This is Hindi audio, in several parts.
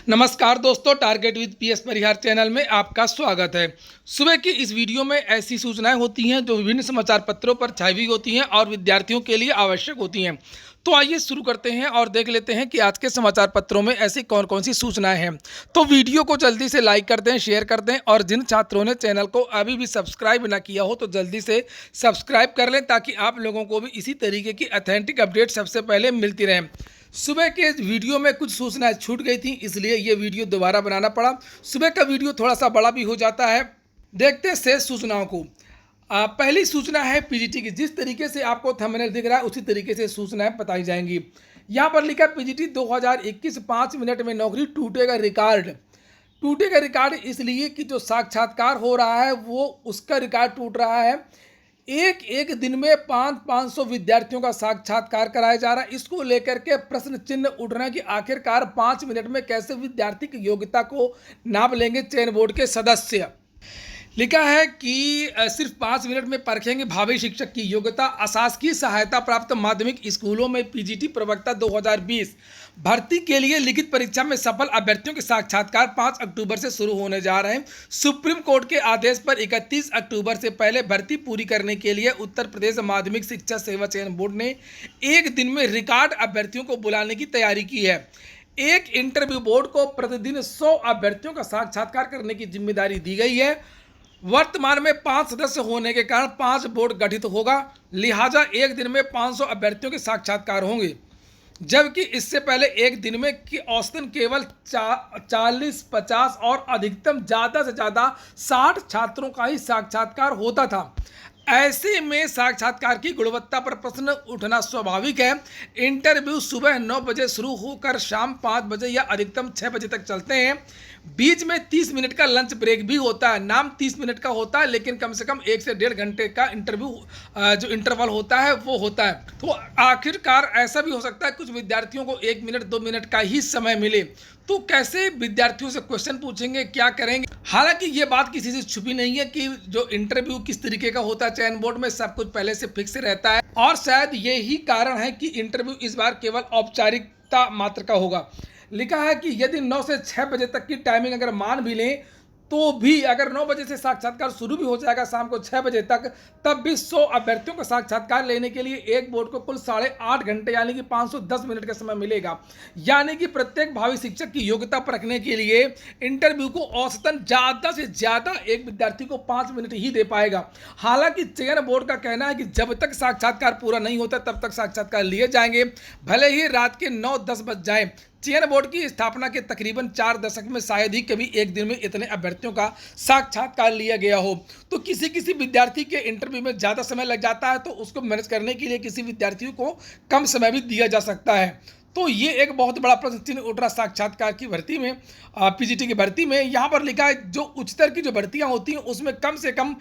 नमस्कार दोस्तों, target with PS Parihar channel में आपका स्वागत है। सुबह की इस वीडियो में ऐसी सूचनाएं होती हैं जो विभिन्न समाचार पत्रों पर छाई हुई होती हैं और विद्यार्थियों के लिए आवश्यक होती हैं। तो आइए शुरू करते हैं और देख लेते हैं कि आज के समाचार पत्रों में ऐसी कौन कौन सी सूचनाएं हैं। तो वीडियो को जल्दी से लाइक कर दें, शेयर कर दें और जिन छात्रों ने चैनल को अभी भी सब्सक्राइब ना किया हो तो जल्दी से सब्सक्राइब कर लें ताकि आप लोगों को भी इसी तरीके की ऑथेंटिक अपडेट सबसे पहले मिलती रहें। सुबह के वीडियो में कुछ सूचनाएं छूट गई थी, इसलिए ये वीडियो दोबारा बनाना पड़ा। सुबह का वीडियो थोड़ा सा बड़ा भी हो जाता है। देखते हैं शेष सूचनाओं को। पहली सूचना है पीजीटी की। जिस तरीके से आपको थंबनेल दिख रहा है उसी तरीके से सूचनाएं बताई जाएंगी। यहाँ पर लिखा है पीजीटी 2021 5 मिनट में नौकरी टूटेगा रिकॉर्ड। टूटेगा रिकॉर्ड इसलिए कि जो साक्षात्कार हो रहा है वो उसका रिकॉर्ड टूट रहा है। एक दिन में 500 विद्यार्थियों का साक्षात्कार कराया जा रहा है। इसको लेकर के प्रश्न चिन्ह उठ रहे हैं कि आखिरकार 5 मिनट में कैसे विद्यार्थी की योग्यता को नाप लेंगे चयन बोर्ड के सदस्य। लिखा है कि सिर्फ 5 मिनट में परखेंगे भावी शिक्षक की योग्यता। अशासकीय सहायता प्राप्त माध्यमिक स्कूलों में पीजीटी प्रवक्ता 2020 भर्ती के लिए लिखित परीक्षा में सफल अभ्यर्थियों के साक्षात्कार 5 अक्टूबर से शुरू होने जा रहे हैं। सुप्रीम कोर्ट के आदेश पर 31 अक्टूबर से पहले भर्ती पूरी करने के लिए उत्तर प्रदेश माध्यमिक शिक्षा सेवा चयन बोर्ड ने एक दिन में रिकॉर्ड अभ्यर्थियों को बुलाने की तैयारी की है। एक इंटरव्यू बोर्ड को प्रतिदिन 100 अभ्यर्थियों का साक्षात्कार करने की जिम्मेदारी दी गई है। वर्तमान में 5 सदस्य होने के कारण 5 बोर्ड गठित होगा, लिहाजा एक दिन में 500 अभ्यर्थियों के साक्षात्कार होंगे, जबकि इससे पहले एक दिन में कि औसतन केवल 40-50 और अधिकतम ज़्यादा से ज़्यादा 60 छात्रों का ही साक्षात्कार होता था। ऐसे में साक्षात्कार की गुणवत्ता पर प्रश्न उठना स्वाभाविक है। इंटरव्यू सुबह 9 बजे शुरू होकर शाम 5 बजे या अधिकतम 6 बजे तक चलते हैं। बीच में 30 मिनट का लंच ब्रेक भी होता है। नाम 30 मिनट का होता है लेकिन कम से कम 1 से 1.5 घंटे का इंटरव्यू जो इंटरवल होता है वो होता है। तो आखिरकार ऐसा भी हो सकता है कुछ विद्यार्थियों को 1 मिनट 2 मिनट का ही समय मिले, तो कैसे विद्यार्थियों से क्वेश्चन पूछेंगे, क्या करेंगे। हालांकि ये बात किसी से छुपी नहीं है कि जो इंटरव्यू किस तरीके का होता है चयन बोर्ड में सब कुछ पहले से फिक्स रहता है और शायद यही कारण है कि इंटरव्यू इस बार केवल औपचारिकता मात्र का होगा। लिखा है कि यदि 9 से 6 बजे तक की टाइमिंग अगर मान भी लें तो भी अगर 9 बजे से साक्षात्कार शुरू भी हो जाएगा शाम को 6 बजे तक, तब भी 100 अभ्यर्थियों का साक्षात्कार लेने के लिए एक बोर्ड को कुल 8.5 घंटे यानी कि 510 मिनट का समय मिलेगा। यानी कि प्रत्येक भावी शिक्षक की योग्यता परखने के लिए इंटरव्यू को औसतन ज़्यादा से ज़्यादा एक विद्यार्थी को 5 मिनट ही दे पाएगा। हालांकि चयन बोर्ड का कहना है कि जब तक साक्षात्कार पूरा नहीं होता तब तक साक्षात्कार लिए जाएंगे, भले ही रात के 9-10 बज जाए। चयन बोर्ड की स्थापना के तकरीबन 4 दशक में शायद ही कभी एक दिन में इतने अभ्यर्थियों का साक्षात्कार लिया गया हो। तो किसी विद्यार्थी के इंटरव्यू में ज़्यादा समय लग जाता है तो उसको मैनेज करने के लिए किसी विद्यार्थियों को कम समय भी दिया जा सकता है। तो ये एक बहुत बड़ा प्रश्न चिन्ह उठ रहा साक्षात्कार की भर्ती में, पीजीटी की भर्ती में। यहाँ पर लिखा है जो उच्चतर की जो भर्तियाँ होती हैं उसमें कम से कम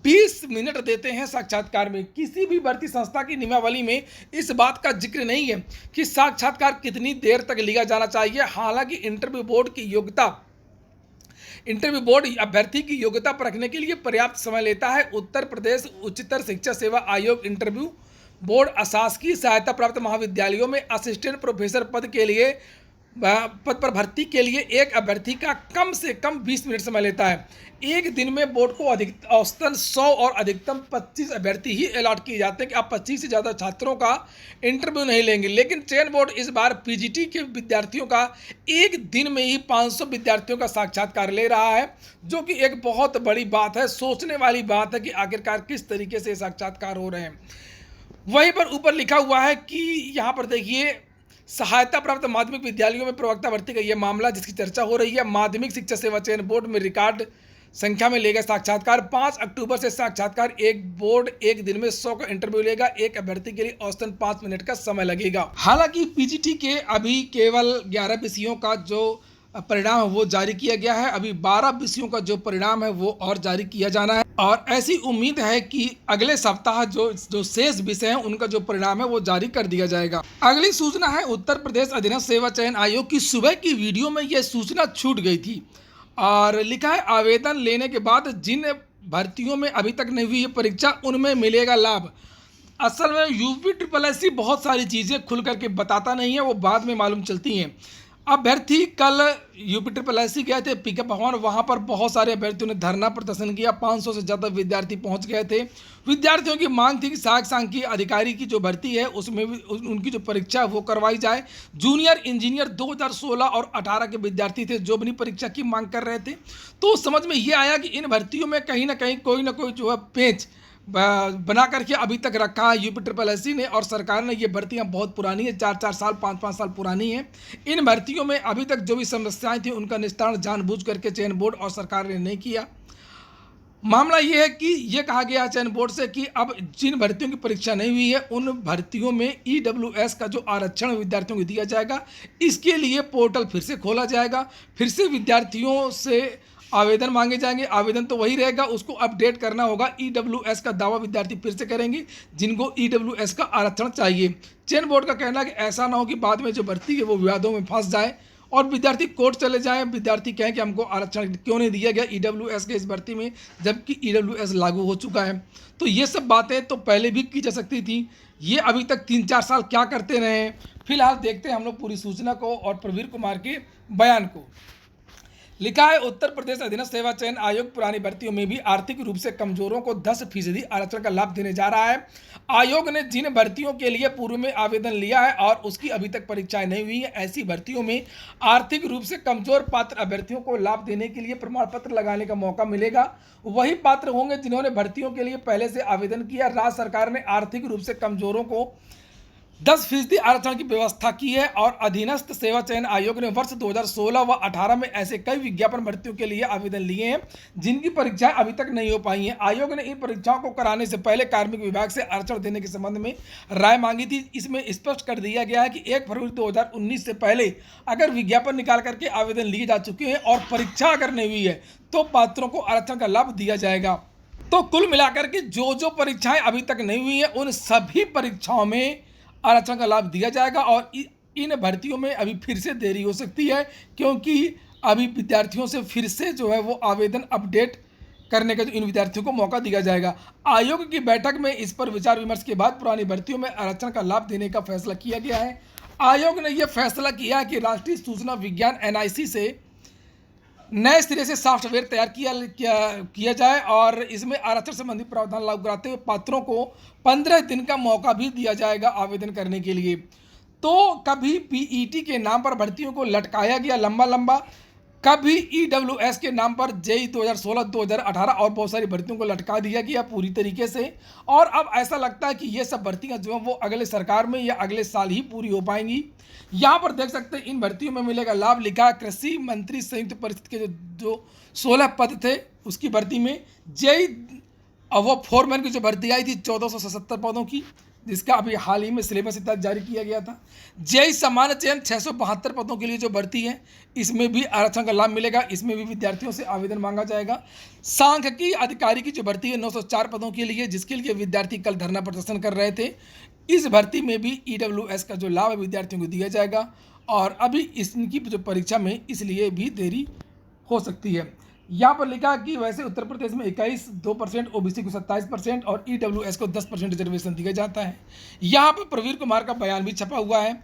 20 मिनट देते हैं साक्षात्कार में। किसी भी भर्ती संस्था की नियमावली में इस बात का जिक्र नहीं है कि साक्षात्कार कितनी देर तक लिया जाना चाहिए। हालांकि इंटरव्यू बोर्ड अभ्यर्थी की योग्यता परखने के लिए पर्याप्त समय लेता है। उत्तर प्रदेश उच्चतर शिक्षा सेवा आयोग इंटरव्यू बोर्ड अशासकीय सहायता प्राप्त महाविद्यालयों में असिस्टेंट प्रोफेसर पद पर भर्ती के लिए एक अभ्यर्थी का कम से कम 20 मिनट समय लेता है। एक दिन में बोर्ड को औसतन 100 और अधिकतम 25 अभ्यर्थी ही अलॉट किए जाते हैं कि आप 25 से ज़्यादा छात्रों का इंटरव्यू नहीं लेंगे। लेकिन चयन बोर्ड इस बार पीजीटी के विद्यार्थियों का एक दिन में ही 500 विद्यार्थियों का साक्षात्कार ले रहा है, जो कि एक बहुत बड़ी बात है, सोचने वाली बात है कि आखिरकार किस तरीके से साक्षात्कार हो रहे हैं। वहीं पर ऊपर लिखा हुआ है कि यहाँ पर देखिए सहायता प्राप्त माध्यमिक विद्यालयों में प्रवक्ता भर्ती का यह मामला जिसकी चर्चा हो रही है। माध्यमिक शिक्षा सेवा चयन बोर्ड में रिकॉर्ड संख्या में लेगा साक्षात्कार। 5 अक्टूबर से साक्षात्कार। एक बोर्ड एक दिन में 100 का इंटरव्यू लेगा। एक अभ्यर्थी के लिए औसतन 5 मिनट का समय लगेगा। हालांकि पीजीटी के अभी केवल 11 विषयों का जो परिणाम है वो जारी किया गया है। अभी 12 विषयों का जो परिणाम है वो और जारी किया जाना है और ऐसी उम्मीद है कि अगले सप्ताह जो शेष विषय हैं उनका जो परिणाम है वो जारी कर दिया जाएगा। अगली सूचना है उत्तर प्रदेश अधीनस्थ सेवा चयन आयोग की। सुबह की वीडियो में यह सूचना छूट गई थी और लिखा है आवेदन लेने के बाद जिन भर्तियों में अभी तक नहीं हुई है परीक्षा उनमें मिलेगा लाभ। असल में यूपी SSSC बहुत सारी चीज़ें खुल करके बताता नहीं है, वो बाद में मालूम चलती हैं। अभ्यर्थी कल यूपी ट्रिपल एस गए थे पीके भवन, वहां पर बहुत सारे अभ्यर्थियों ने धरना प्रदर्शन किया। 500 से ज़्यादा विद्यार्थी पहुंच गए थे। विद्यार्थियों की मांग थी कि सहायक सांख्यिकी अधिकारी की जो भर्ती है उसमें भी उनकी जो परीक्षा है वो करवाई जाए। जूनियर इंजीनियर 2016 और 18 के विद्यार्थी थे जो अपनी परीक्षा की मांग कर रहे थे। तो समझ में ये आया कि इन भर्तियों में कहीं ना कहीं कोई ना कोई जो है पेच बना करके अभी तक रखा है यूपी ट्रिपल एस ने, और सरकार ने ये भर्तियां बहुत पुरानी है, 4-4 साल 5-5 साल पुरानी है। इन भर्तियों में अभी तक जो भी समस्याएं थी उनका निस्तारण जानबूझ करके चयन बोर्ड और सरकार ने नहीं किया। मामला ये है कि ये कहा गया चयन बोर्ड से कि अब जिन भर्तियों की परीक्षा नहीं हुई है उन भर्तियों में ईडब्ल्यूएस का जो आरक्षण विद्यार्थियों को दिया जाएगा, इसके लिए पोर्टल फिर से खोला जाएगा। फिर से विद्यार्थियों से आवेदन मांगे जाएंगे। आवेदन तो वही रहेगा, उसको अपडेट करना होगा। ईडब्ल्यूएस का दावा विद्यार्थी फिर से करेंगे जिनको ईडब्ल्यूएस का आरक्षण चाहिए। चयन बोर्ड का कहना है कि ऐसा ना हो कि बाद में जो भर्ती है वो विवादों में फंस जाए और विद्यार्थी कोर्ट चले जाएं, विद्यार्थी कहें कि हमको आरक्षण क्यों नहीं दिया गया ईडब्ल्यूएस के इस भर्ती में, जबकि ईडब्ल्यूएस लागू हो चुका है। तो ये सब बातें तो पहले भी की जा सकती थी। ये अभी तक 3-4 साल क्या करते रहे हैं। फिलहाल देखते हैं हम लोग पूरी सूचना को और प्रवीर कुमार के बयान को। लिखा है, उत्तर प्रदेश अधीनस्थ सेवा चयन आयोग पुरानी भर्तियों में भी आर्थिक रूप से कमजोरों को 10% आरक्षण का लाभ देने जा रहा है। आयोग ने जिन भर्तियों के लिए पूर्व में आवेदन लिया है और उसकी अभी तक परीक्षाएं नहीं हुई है, ऐसी भर्तियों में आर्थिक रूप से कमजोर पात्र अभ्यर्थियों को लाभ देने के लिए प्रमाण पत्र लगाने का मौका मिलेगा। वही पात्र होंगे जिन्होंने भर्तियों के लिए पहले से आवेदन किया। राज्य सरकार ने आर्थिक रूप से कमजोरों को 10% आरक्षण की व्यवस्था की है और अधीनस्थ सेवा चयन आयोग ने वर्ष 2016 व 18 में ऐसे कई विज्ञापन भर्तियों के लिए आवेदन लिए हैं जिनकी परीक्षाएं अभी तक नहीं हो पाई हैं। आयोग ने इन परीक्षाओं को कराने से पहले कार्मिक विभाग से आरक्षण देने के संबंध में राय मांगी थी। इसमें स्पष्ट कर दिया गया है कि 1 फरवरी 2019 से पहले अगर विज्ञापन निकाल करके आवेदन लिए जा चुके हैं और परीक्षा अगर नहीं हुई है तो पात्रों को आरक्षण का लाभ दिया जाएगा। तो कुल मिलाकर के जो परीक्षाएं अभी तक नहीं हुई है उन सभी परीक्षाओं में आरक्षण का लाभ दिया जाएगा। और इन भर्तियों में अभी फिर से देरी हो सकती है क्योंकि अभी विद्यार्थियों से फिर से जो है वो आवेदन अपडेट करने का इन विद्यार्थियों को मौका दिया जाएगा। आयोग की बैठक में इस पर विचार विमर्श के बाद पुरानी भर्तियों में आरक्षण का लाभ देने का फैसला किया गया है। आयोग ने यह फैसला किया कि राष्ट्रीय सूचना विज्ञान NIC से नए सिरे से सॉफ्टवेयर तैयार किया जाए और इसमें आरक्षण संबंधी प्रावधान लागू कराते हुए पात्रों को 15 दिन का मौका भी दिया जाएगा आवेदन करने के लिए। तो कभी PET के नाम पर भर्तियों को लटकाया गया लंबा, कभी EWS के नाम पर JEE 2016, 2018 और बहुत सारी भर्तियों को लटका दिया गया पूरी तरीके से। और अब ऐसा लगता है कि ये सब भर्तियां जो हैं वो अगले सरकार में या अगले साल ही पूरी हो पाएंगी। यहाँ पर देख सकते हैं इन भर्तियों में मिलेगा लाभ। लिखा है, कृषि मंत्री संयुक्त परिषद के जो 16 पद थे उसकी भर्ती में JEE वो फोरमैन की जो भर्ती आई थी 1477 पदों की, जिसका अभी हाल ही में सिलेबस इतना जारी किया गया था। JEE सामान्य चयन 672 पदों के लिए जो भर्ती है इसमें भी आरक्षण का लाभ मिलेगा। इसमें भी विद्यार्थियों से आवेदन मांगा जाएगा। सांख्यिकी अधिकारी की जो भर्ती है 904 पदों के लिए, जिसके लिए विद्यार्थी कल धरना प्रदर्शन कर रहे थे, इस भर्ती में भी EWS का जो लाभ है विद्यार्थियों को दिया जाएगा। और अभी इनकी जो परीक्षा में इसलिए भी देरी हो सकती है। यहाँ पर लिखा कि वैसे उत्तर प्रदेश में 21% OBC को 27% और EWS को 10% रिजर्वेशन दिया जाता है। यहाँ पर प्रवीर कुमार का बयान भी छपा हुआ है।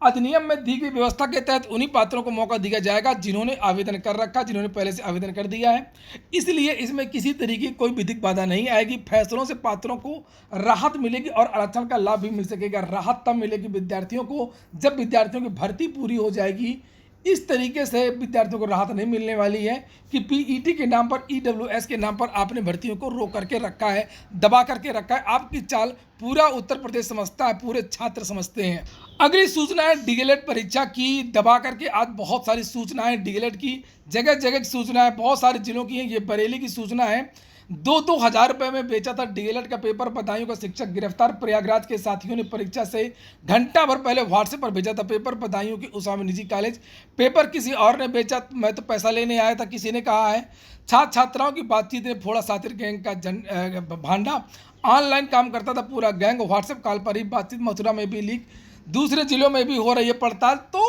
अधिनियम में दी गई व्यवस्था के तहत उन्हीं पात्रों को मौका दिया जाएगा जिन्होंने आवेदन कर रखा, जिन्होंने पहले से आवेदन कर दिया है। इसलिए इसमें किसी तरीके की कोई विधिक बाधा नहीं आएगी। फैसलों से पात्रों को राहत मिलेगी और आरक्षण का लाभ भी मिल सकेगा। राहत तब मिलेगी विद्यार्थियों को जब विद्यार्थियों की भर्ती पूरी हो जाएगी। इस तरीके से विद्यार्थियों को राहत नहीं मिलने वाली है कि PET के नाम पर EWS के नाम पर आपने भर्तियों को रोक करके रखा है, दबा करके रखा है। आपकी चाल पूरा उत्तर प्रदेश समझता है, पूरे छात्र समझते हैं। अगली सूचना है DLED परीक्षा की। दबा करके आज बहुत सारी सूचनाएं DLED की, जगह जगह की सूचना है, बहुत सारे जिलों की हैं। ये बरेली की सूचना है। 2-2 हज़ार रुपये में बेचा था DLED का पेपर। बदायूं का शिक्षक गिरफ्तार। प्रयागराज के साथियों ने परीक्षा से घंटा भर पहले व्हाट्सएप पर भेजा था पेपर। बदायूं की उस्मानी निजी कॉलेज पेपर किसी और ने बेचा, मैं तो पैसा लेने आया था, किसी ने कहा है। छात्र छात्राओं की बातचीत ने फोड़ा सातिर गैंग का भांडा। ऑनलाइन काम करता था पूरा गैंग, व्हाट्सएप कॉल पर ही बातचीत। मथुरा में भी लीक, दूसरे जिलों में भी हो रही है पड़ताल। तो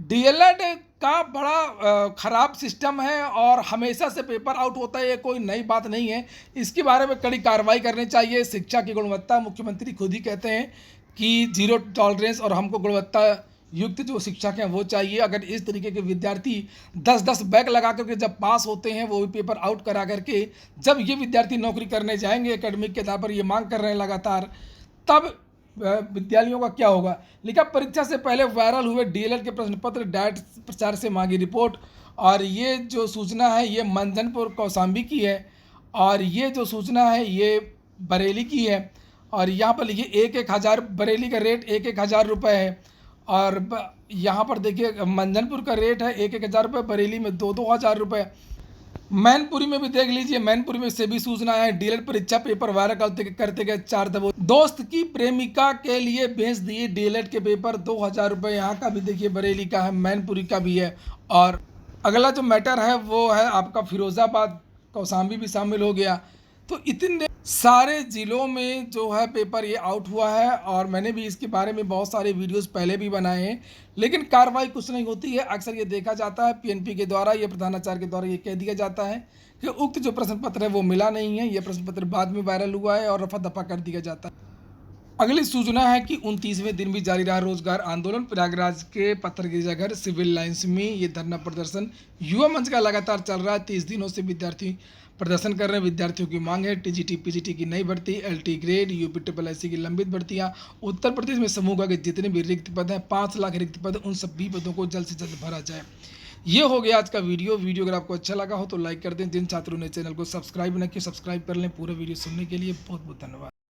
DLED का बड़ा ख़राब सिस्टम है और हमेशा से पेपर आउट होता है, ये कोई नई बात नहीं है। इसके बारे में कड़ी कार्रवाई करनी चाहिए। शिक्षा की गुणवत्ता, मुख्यमंत्री खुद ही कहते हैं कि 0 टॉलरेंस और हमको गुणवत्ता युक्त जो शिक्षक हैं वो चाहिए। अगर इस तरीके के विद्यार्थी 10-10 बैक लगा करके जब पास होते हैं, वो भी पेपर आउट करा करके, जब ये विद्यार्थी नौकरी करने जाएंगे एकेडमिक के आधार पर ये मांग कर रहे हैं लगातार, तब विद्यालयों का क्या होगा। लिखा परीक्षा से पहले वायरल हुए डीएलएड के प्रश्न पत्र, डाइट प्रचार से मांगी रिपोर्ट। और ये जो सूचना है ये मंझनपुर कौशाम्बी की है, और ये जो सूचना है ये बरेली की है। और यहाँ पर लिखिए 1-1 हज़ार बरेली का रेट 1-1 हज़ार रुपये है, और यहाँ पर देखिए मंझनपुर का रेट है 1-1 हज़ार रुपये, बरेली में 2-2 हज़ार रुपये। मैनपुरी में भी देख लीजिए, मैनपुरी में से भी सूचना है डीएलएड परीक्षा पेपर वायरल करते गए 4 दबोच। दोस्त की प्रेमिका के लिए भेज दिए डीएलएड के पेपर 2 हज़ार रुपये। यहाँ का भी देखिए बरेली का है, मैनपुरी का भी है। और अगला जो मैटर है वो है आपका फिरोजाबाद, कौशाम्बी भी शामिल हो गया। तो इतने सारे ज़िलों में जो है पेपर ये आउट हुआ है, और मैंने भी इसके बारे में बहुत सारे वीडियोस पहले भी बनाए हैं, लेकिन कार्रवाई कुछ नहीं होती है। अक्सर ये देखा जाता है पीएनपी के द्वारा, ये प्रधानाचार्य के द्वारा ये कह दिया जाता है कि उक्त जो प्रश्न पत्र है वो मिला नहीं है, ये प्रश्न पत्र बाद में वायरल हुआ है और रफा दफा कर दिया जाता है। अगली सूचना है कि 29वें दिन भी जारी रहा रोजगार आंदोलन। प्रयागराज के पत्थर गिरजाघर सिविल लाइंस में ये धरना प्रदर्शन युवा मंच का लगातार चल रहा है। 30 दिनों से विद्यार्थी प्रदर्शन कर रहे हैं। विद्यार्थियों की मांग है टीजीटी पीजीटी की नई भर्ती, LT grade, UP triple SC की लंबित भर्तियां। उत्तर प्रदेश में समूह के जितने भी रिक्त पद हैं, 5 लाख रिक्त पद, उन सभी पदों को जल्द से जल्द भरा जाए। ये हो गया आज का वीडियो अगर आपको अच्छा लगा हो तो लाइक कर दें। जिन छात्रों ने चैनल को सब्सक्राइब न किया, सब्सक्राइब कर लें। पूरा वीडियो सुनने के लिए बहुत बहुत धन्यवाद।